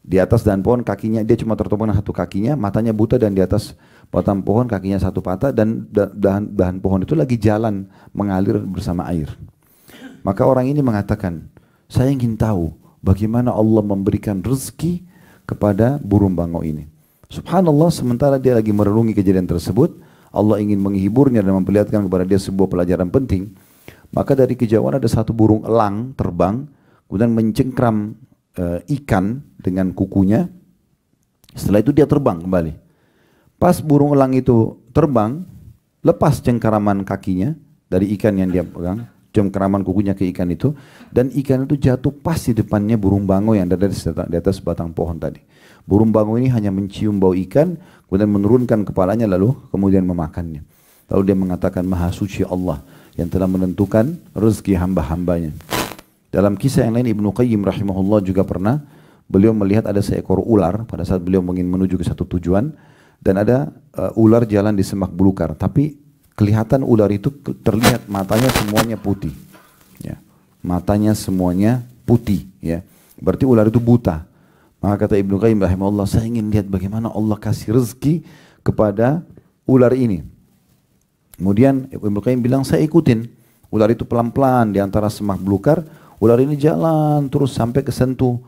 Di atas dahan pohon kakinya, dia cuma tertopang satu kakinya, matanya buta, dan di atas batang pohon kakinya satu patah, dan dahan pohon itu lagi jalan mengalir bersama air. Maka orang ini mengatakan, saya ingin tahu bagaimana Allah memberikan rezeki kepada burung bangau ini. Subhanallah, sementara dia lagi merenungi kejadian tersebut, Allah ingin menghiburnya dan memperlihatkan kepada dia sebuah pelajaran penting. Maka dari kejauhan ada satu burung elang terbang, kemudian mencengkram ikan dengan kukunya. Setelah itu dia terbang kembali. Pas burung elang itu terbang, lepas cengkeraman kakinya dari ikan yang dia pegang, cengkeraman kukunya ke ikan itu, dan ikan itu jatuh pas di depannya burung bangau yang ada di atas batang pohon tadi. Burung bangau ini hanya mencium bau ikan, kemudian menurunkan kepalanya lalu kemudian memakannya. Lalu dia mengatakan, Maha Suci Allah yang telah menentukan rezeki hamba-hambanya. Dalam kisah yang lain, Ibnu Qayyim rahimahullah juga pernah, beliau melihat ada seekor ular pada saat beliau ingin menuju ke satu tujuan, dan ada ular jalan di semak belukar, tapi kelihatan ular itu terlihat matanya semuanya putih. Ya. Matanya semuanya putih. Ya. Berarti ular itu buta. Maka kata Ibnu Qayyim rahimahullah, saya ingin lihat bagaimana Allah kasih rezeki kepada ular ini. Kemudian Ibnu Qayyim bilang, saya ikutin. Ular itu pelan-pelan di antara semak belukar. Ular ini jalan terus sampai kesentuh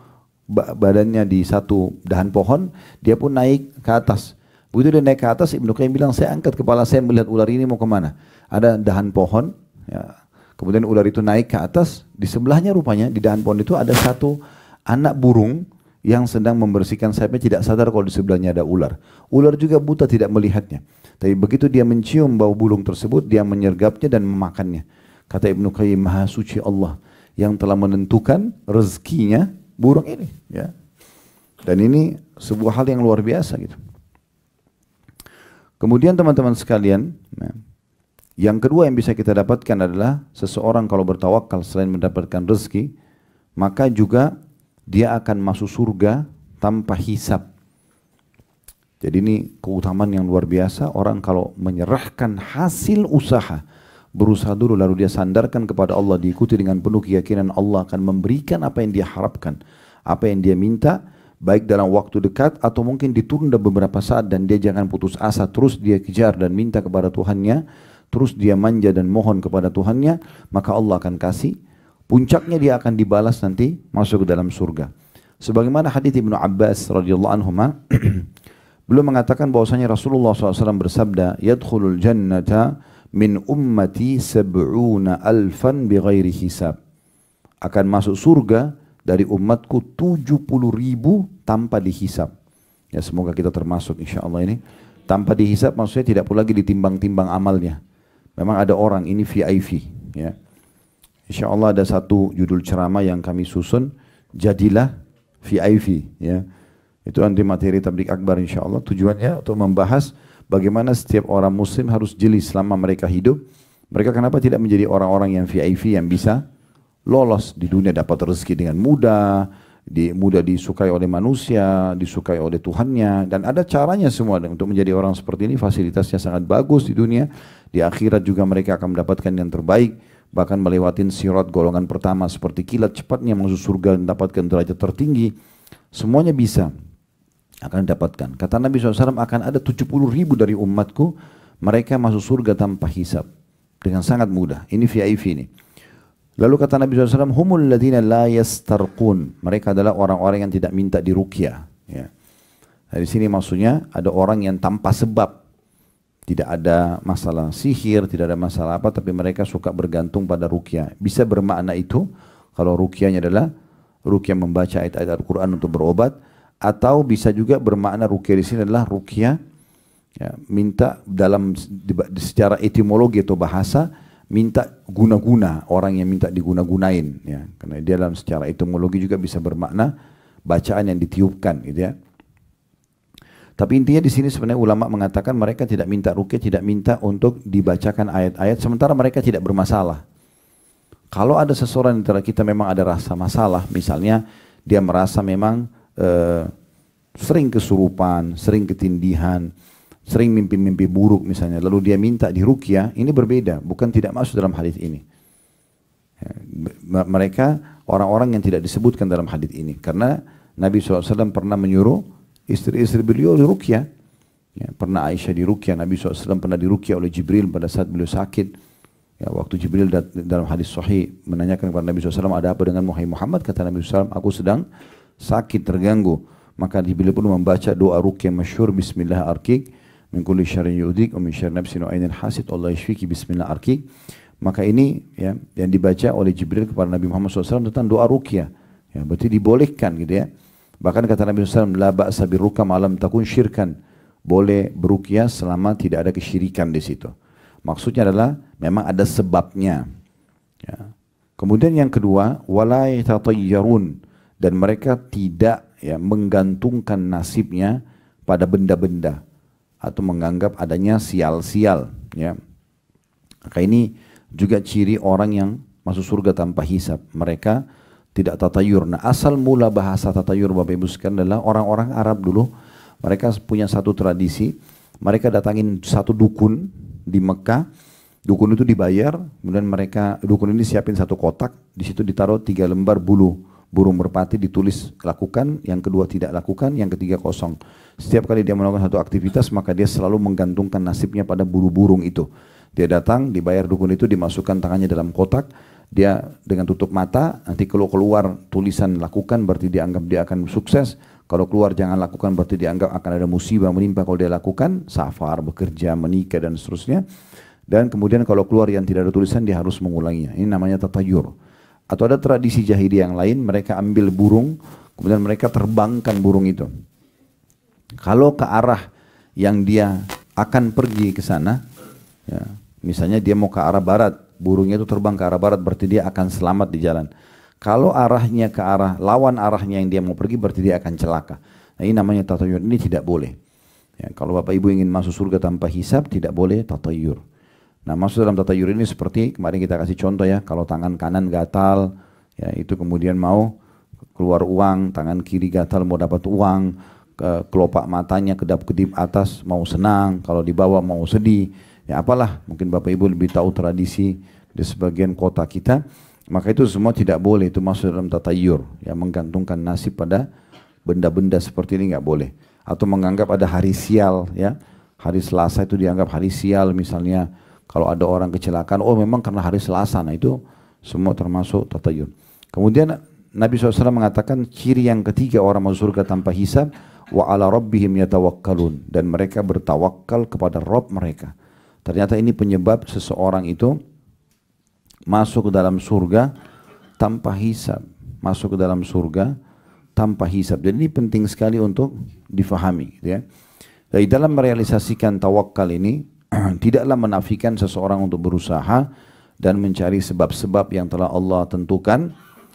badannya di satu dahan pohon. Dia pun naik ke atas. Begitu dia naik ke atas, Ibnu Qayyim bilang, saya angkat kepala saya melihat ular ini mau kemana. Ada dahan pohon. Ya. Kemudian ular itu naik ke atas. Di sebelahnya rupanya di dahan pohon itu ada satu anak burung yang sedang membersihkan sayapnya, tidak sadar kalau di sebelahnya ada ular. Ular juga buta, tidak melihatnya. Tapi begitu dia mencium bau burung tersebut, dia menyergapnya dan memakannya. Kata Ibnu Qayyim, Maha Suci Allah yang telah menentukan rezekinya burung ini. Ya. Dan ini sebuah hal yang luar biasa gitu. Kemudian teman-teman sekalian, yang kedua yang bisa kita dapatkan adalah seseorang kalau bertawakal selain mendapatkan rezeki, maka juga dia akan masuk surga tanpa hisab. Jadi ini keutamaan yang luar biasa. Orang kalau menyerahkan hasil usaha, berusaha dulu lalu dia sandarkan kepada Allah, diikuti dengan penuh keyakinan Allah akan memberikan apa yang dia harapkan, apa yang dia minta, baik dalam waktu dekat atau mungkin ditunda beberapa saat, dan dia jangan putus asa, terus dia kejar dan minta kepada Tuhannya, terus dia manja dan mohon kepada Tuhannya, maka Allah akan kasih. Puncaknya dia akan dibalas nanti masuk ke dalam surga. Sebagaimana hadits Ibnu Abbas radhiyallahu anhuma, beliau mengatakan bahwasanya Rasulullah SAW bersabda, "Yadkhulul jannata min ummati sab'una alfan bighairi hisab." Akan masuk surga dari umatku 70.000 tanpa dihisab. Ya, semoga kita termasuk insyaallah ini. Tanpa dihisab maksudnya tidak pula lagi ditimbang-timbang amalnya. Memang ada orang ini VIP, ya. Insyaallah ada satu judul ceramah yang kami susun, jadilah VIP, ya. Itu anti materi tabligh akbar insyaallah. Tujuannya untuk membahas bagaimana setiap orang muslim harus jeli selama mereka hidup. Mereka kenapa tidak menjadi orang-orang yang VIP yang bisa lolos di dunia, dapat rezeki dengan mudah, mudah disukai oleh manusia, disukai oleh Tuhannya, dan ada caranya semua untuk menjadi orang seperti ini. Fasilitasnya sangat bagus di dunia, di akhirat juga mereka akan mendapatkan yang terbaik, bahkan melewatin sirat golongan pertama seperti kilat cepatnya masuk surga dan mendapatkan derajat tertinggi. Semuanya bisa akan dapatkan. Kata Nabi SAW, akan ada 70.000 dari umatku, mereka masuk surga tanpa hisab dengan sangat mudah. Ini VIP ini. Lalu kata Nabi SAW, humul ladina la yastarqun. Mereka adalah orang-orang yang tidak minta diruqyah. Ya. Dari sini maksudnya ada orang yang tanpa sebab. Tidak ada masalah sihir, tidak ada masalah apa, tapi mereka suka bergantung pada ruqyah. Bisa bermakna itu, kalau ruqyahnya adalah ruqyah membaca ayat-ayat Al-Quran untuk berobat, atau bisa juga bermakna ruqyah di sini adalah ruqyah, ya, minta dalam secara etimologi atau bahasa, minta guna-guna, orang yang minta diguna-gunain, ya. Karena dia dalam secara etimologi juga bisa bermakna bacaan yang ditiupkan, gitu ya. Tapi intinya di sini sebenarnya ulama mengatakan mereka tidak minta ruqyah, tidak minta untuk dibacakan ayat-ayat, sementara mereka tidak bermasalah. Kalau ada seseorang antara kita memang ada rasa masalah, misalnya dia merasa memang sering kesurupan, sering ketindihan, sering mimpi-mimpi buruk misalnya, lalu dia minta diruqyah, ini berbeda, bukan tidak masuk dalam hadis ini. Ya, mereka orang-orang yang tidak disebutkan dalam hadis ini, karena Nabi SAW pernah menyuruh istri-istri beliau diruqyah. Ya, pernah Aisyah diruqyah, Nabi SAW pernah diruqyah oleh Jibril pada saat beliau sakit. Ya, waktu Jibril dalam hadis sahih menanyakan kepada Nabi SAW, ada apa dengan Muhammad? Kata Nabi SAW, aku sedang sakit, terganggu. Maka Jibril pun membaca doa ruqyah masyhur, Bismillah arkik min kulli syarrin yu'dhik wa min syarri nafsin wa ainin hasid Allah yashfiki bismillah arkik. Maka ini ya yang dibaca oleh Jibril kepada Nabi Muhammad SAW tentang doa ruqyah. Ya, berarti dibolehkan gitu ya. Bahkan kata Nabi SAW, la ba'sa birruqyah ma lam takun syirkan. Boleh beruqyah selama tidak ada kesyirikan di situ. Maksudnya adalah memang ada sebabnya. Ya. Kemudian yang kedua, wala yatatayyarun, dan mereka tidak ya menggantungkan nasibnya pada benda-benda atau menganggap adanya sial-sial, ya. Maka ini juga ciri orang yang masuk surga tanpa hisab. Mereka tidak tatayur. Nah, asal mula bahasa tatayur Bapak Ibu sekalian adalah orang-orang Arab dulu. Mereka punya satu tradisi. Mereka datangin satu dukun di Mekah. Dukun itu dibayar. Kemudian dukun ini siapin satu kotak. Di situ ditaruh 3 lembar bulu burung merpati, ditulis lakukan, yang kedua tidak lakukan, yang ketiga kosong. Setiap kali dia melakukan satu aktivitas, maka dia selalu menggantungkan nasibnya pada bulu burung itu. Dia datang, dibayar dukun itu, dimasukkan tangannya dalam kotak, dia dengan tutup mata, nanti kalau keluar tulisan lakukan berarti dianggap dia akan sukses, kalau keluar jangan lakukan berarti dianggap akan ada musibah menimpa kalau dia lakukan, safar, bekerja, menikah dan seterusnya. Dan kemudian kalau keluar yang tidak ada tulisan dia harus mengulanginya. Ini namanya tatayur. Atau ada tradisi jahiliyah yang lain, mereka ambil burung, kemudian mereka terbangkan burung itu. Kalau ke arah yang dia akan pergi ke sana, ya, misalnya dia mau ke arah barat, burungnya itu terbang ke arah barat, berarti dia akan selamat di jalan. Kalau arahnya ke arah, lawan arahnya yang dia mau pergi, berarti dia akan celaka. Nah, ini namanya tatayur, ini tidak boleh. Ya, kalau Bapak Ibu ingin masuk surga tanpa hisab, tidak boleh tatayur. Nah, masuk dalam tatayur ini seperti kemarin kita kasih contoh ya, kalau tangan kanan gatal, ya itu kemudian mau keluar uang, tangan kiri gatal mau dapat uang, kelopak matanya kedap-kedip atas mau senang, kalau di bawah mau sedih, ya apalah, mungkin Bapak Ibu lebih tahu tradisi di sebagian kota kita, maka itu semua tidak boleh, itu masuk dalam tatayur, ya menggantungkan nasib pada benda-benda seperti ini nggak boleh, atau menganggap ada hari sial, ya hari Selasa itu dianggap hari sial misalnya. Kalau ada orang kecelakaan, oh memang karena hari Selasa, nah itu semua termasuk tatayur. Kemudian Nabi SAW mengatakan ciri yang ketiga orang masuk surga tanpa hisab, wa ala rabbihim yatawakkalun, dan mereka bertawakal kepada Rabb mereka. Ternyata ini penyebab seseorang itu masuk ke dalam surga tanpa hisab, masuk ke dalam surga tanpa hisab. Jadi ini penting sekali untuk difahami, gitu ya. Dari dalam merealisasikan tawakal ini tidaklah menafikan seseorang untuk berusaha dan mencari sebab-sebab yang telah Allah tentukan.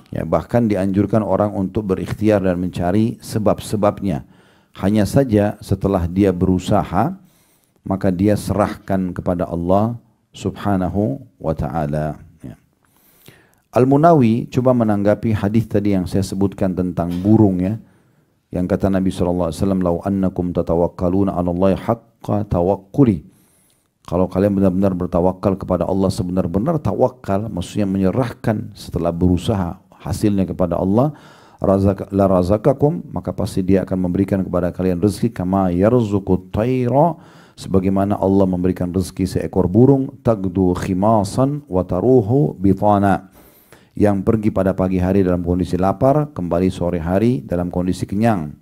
Ya, bahkan dianjurkan orang untuk berikhtiar dan mencari sebab-sebabnya. Hanya saja setelah dia berusaha, maka dia serahkan kepada Allah subhanahu wa ta'ala. Ya. Al-Munawi coba menanggapi hadis tadi yang saya sebutkan tentang burung, ya. Yang kata Nabi SAW, "Lau annakum tatawakkaluna 'ala Allahi haqqa tawakkuli." Kalau kalian benar-benar bertawakal kepada Allah sebenar-benar tawakal, maksudnya menyerahkan setelah berusaha hasilnya kepada Allah, la razaqakum, maka pasti Dia akan memberikan kepada kalian rezeki kama yarzuqut tayra, sebagaimana Allah memberikan rezeki seekor burung, tagdu khimasan wa taruhu bitana, yang pergi pada pagi hari dalam kondisi lapar, kembali sore hari dalam kondisi kenyang.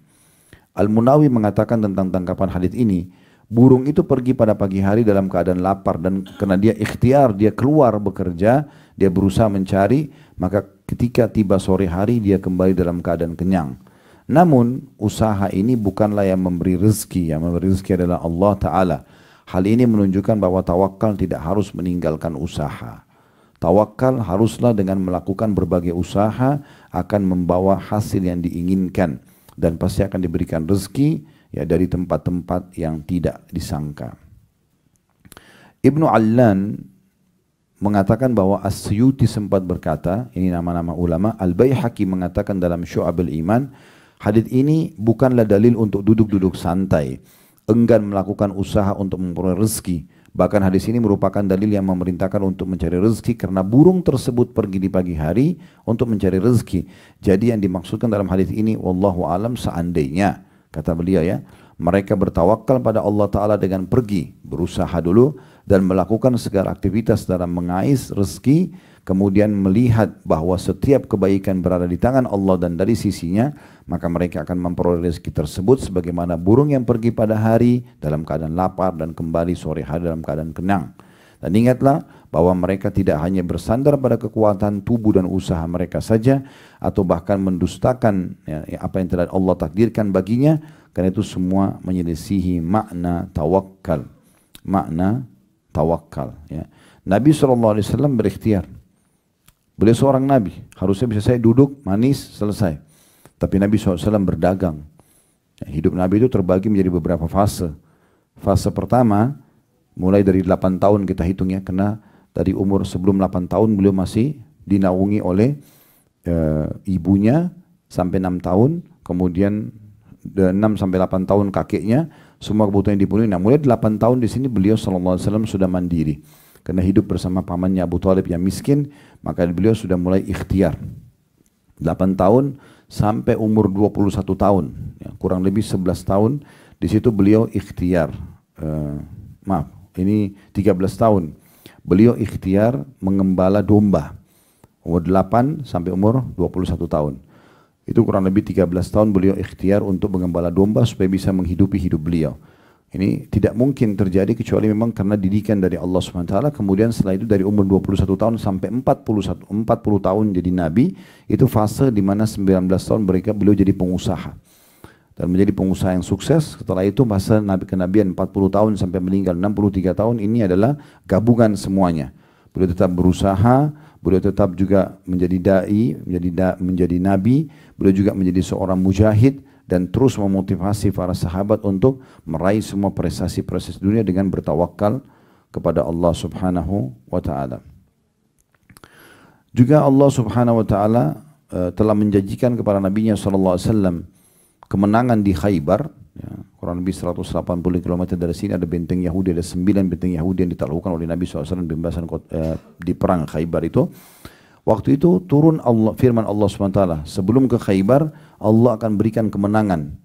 Al-Munawi mengatakan tentang tangkapan hadis ini, burung itu pergi pada pagi hari dalam keadaan lapar, dan karena dia ikhtiar, dia keluar bekerja, dia berusaha mencari, maka ketika tiba sore hari dia kembali dalam keadaan kenyang. Namun usaha ini bukanlah yang memberi rezeki, yang memberi rezeki adalah Allah Ta'ala. Hal ini menunjukkan bahwa tawakal tidak harus meninggalkan usaha. Tawakal haruslah dengan melakukan berbagai usaha akan membawa hasil yang diinginkan, dan pasti akan diberikan rezeki, ya, dari tempat-tempat yang tidak disangka. Ibnu Allan mengatakan bahwa As-Suyuti sempat berkata, ini nama-nama ulama, Al-Baihaqi mengatakan dalam Syu'abul Iman, hadits ini bukanlah dalil untuk duduk-duduk santai, enggan melakukan usaha untuk memperoleh rezeki. Bahkan hadis ini merupakan dalil yang memerintahkan untuk mencari rezeki, karena burung tersebut pergi di pagi hari untuk mencari rezeki. Jadi yang dimaksudkan dalam hadis ini, wallahu alam, seandainya, kata beliau, ya, mereka bertawakal pada Allah Ta'ala dengan pergi, berusaha dulu, dan melakukan segala aktivitas dalam mengais rezeki, kemudian melihat bahwa setiap kebaikan berada di tangan Allah dan dari sisinya, maka mereka akan memperoleh rezeki tersebut sebagaimana burung yang pergi pada hari dalam keadaan lapar dan kembali sore hari dalam keadaan kenyang. Dan ingatlah bahwa mereka tidak hanya bersandar pada kekuatan tubuh dan usaha mereka saja, atau bahkan mendustakan, ya, apa yang telah Allah takdirkan baginya, karena itu semua menyelisihi makna tawakal. Makna tawakal, ya. Nabi SAW berikhtiar. Beliau seorang Nabi, harusnya bisa saya duduk, manis, selesai. Tapi Nabi SAW berdagang. Hidup Nabi itu terbagi menjadi beberapa fase. Fase pertama, mulai dari 8 tahun kita hitungnya, karena dari umur sebelum 8 tahun beliau masih dinaungi oleh ibunya sampai 6 tahun, kemudian 6 sampai 8 tahun kakeknya, semua kebutuhan dipenuhi. Nah, mulai 8 tahun di sini beliau SAW sudah mandiri. Karena hidup bersama pamannya Abu Thalib yang miskin, maka beliau sudah mulai ikhtiar. 8 tahun sampai umur 21 tahun, ya, kurang lebih 11 tahun, di situ beliau ikhtiar. Ini 13 tahun. Beliau ikhtiar mengembala domba. Umur 8 sampai umur 21 tahun. Itu kurang lebih 13 tahun beliau ikhtiar untuk mengembala domba supaya bisa menghidupi hidup beliau. Ini tidak mungkin terjadi kecuali memang karena didikan dari Allah SWT. Kemudian setelah itu dari umur 21 tahun sampai 40 tahun jadi Nabi, itu fase di mana 19 tahun beliau jadi pengusaha. Dan menjadi pengusaha yang sukses. Setelah itu masa Nabi kenabian 40 tahun sampai meninggal 63 tahun, ini adalah gabungan semuanya. Beliau tetap berusaha, beliau tetap juga menjadi da'i, menjadi nabi, beliau juga menjadi seorang mujahid, dan terus memotivasi para sahabat untuk meraih semua prestasi-prestasi dunia dengan bertawakal kepada Allah Subhanahu wa Ta'ala. Juga Allah Subhanahu wa Ta'ala telah menjanjikan kepada Nabi-Nya SAW kemenangan di Khaybar, ya, kurang lebih 180 km dari sini ada benteng Yahudi, ada 9 benteng Yahudi yang ditaklukkan oleh Nabi SAW di perang Khaybar itu. Waktu itu turun firman Allah SWT, sebelum ke Khaybar, Allah akan berikan kemenangan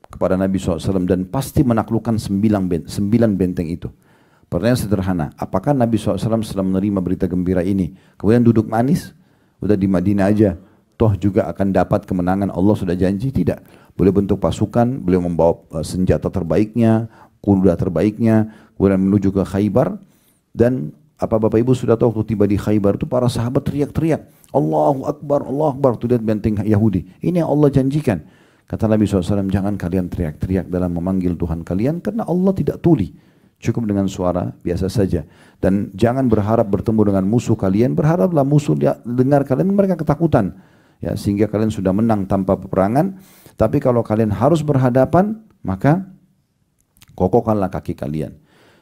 kepada Nabi SAW dan pasti menaklukkan 9 benteng itu. Pertanyaan sederhana, apakah Nabi SAW setelah menerima berita gembira ini, kemudian duduk manis, udah di Madinah aja, toh juga akan dapat kemenangan, Allah sudah janji. Tidak. Beliau bentuk pasukan, beliau membawa senjata terbaiknya, kuda terbaiknya, kemudian menuju ke Khaybar. Dan apa Bapak Ibu sudah tahu waktu tiba di Khaybar itu para sahabat teriak-teriak, Allahu Akbar, Allahu Akbar. Itu lihat benteng Yahudi. Ini yang Allah janjikan. Kata Nabi SAW, jangan kalian teriak-teriak dalam memanggil Tuhan kalian, karena Allah tidak tuli. Cukup dengan suara biasa saja. Dan jangan berharap bertemu dengan musuh kalian, berharaplah musuh dengar kalian, mereka ketakutan. Ya, sehingga kalian sudah menang tanpa peperangan. Tapi kalau kalian harus berhadapan, maka kokohkanlah kaki kalian.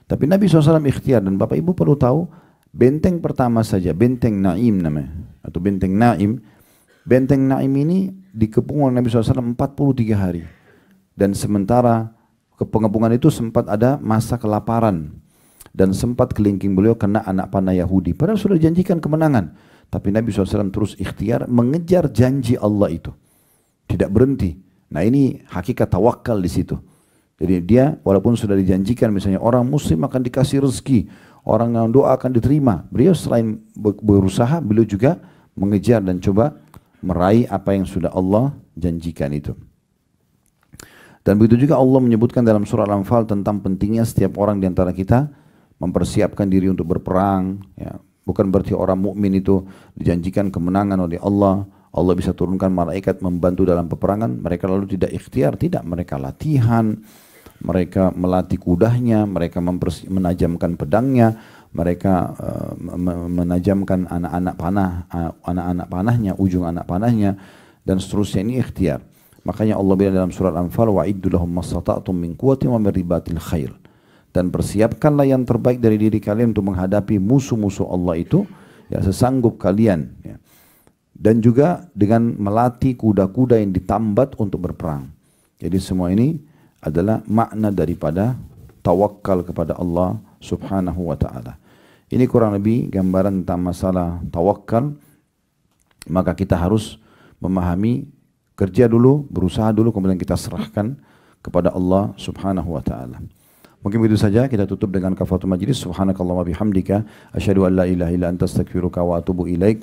Tapi Nabi SAW ikhtiar, dan Bapak Ibu perlu tahu, benteng pertama saja, benteng Naim namanya, atau benteng Naim. Benteng Naim ini dikepung oleh Nabi SAW 43 hari. Dan sementara pengepungan itu sempat ada masa kelaparan. Dan sempat kelingking beliau kena anak panah Yahudi. Padahal sudah dijanjikan kemenangan. Tapi Nabi SAW terus ikhtiar mengejar janji Allah itu. Tidak berhenti. Nah ini hakikat tawakal di situ. Jadi dia walaupun sudah dijanjikan misalnya orang muslim akan dikasih rezeki, orang yang doa akan diterima. Beliau selain berusaha, beliau juga mengejar dan coba meraih apa yang sudah Allah janjikan itu. Dan begitu juga Allah menyebutkan dalam surah Al-Anfal tentang pentingnya setiap orang di antara kita mempersiapkan diri untuk berperang. Ya. Bukan berarti orang mukmin itu dijanjikan kemenangan oleh Allah. Allah bisa turunkan malaikat membantu dalam peperangan, mereka lalu tidak ikhtiar, tidak, mereka latihan, mereka melatih kudanya, mereka menajamkan pedangnya, mereka menajamkan anak-anak panahnya, ujung anak panahnya, dan seterusnya. Ini ikhtiar. Makanya Allah bilang dalam surat Al-Anfal, wa'iddu lahum mastata'tum min quwwatin wa min ribatil khair. Dan persiapkanlah yang terbaik dari diri kalian untuk menghadapi musuh-musuh Allah itu, ya sesanggup kalian, ya. Dan juga dengan melatih kuda-kuda yang ditambat untuk berperang. Jadi semua ini adalah makna daripada tawakal kepada Allah Subhanahu wa ta'ala. Ini kurang lebih gambaran tentang masalah tawakal. Maka kita harus memahami, kerja dulu, berusaha dulu, kemudian kita serahkan kepada Allah Subhanahu wa ta'ala. Mungkin begitu saja, kita tutup dengan kafaratul majlis. Subhanakallahumma bihamdika asyhadu an la ilaha illa anta astaghfiruka wa atubu ilaik.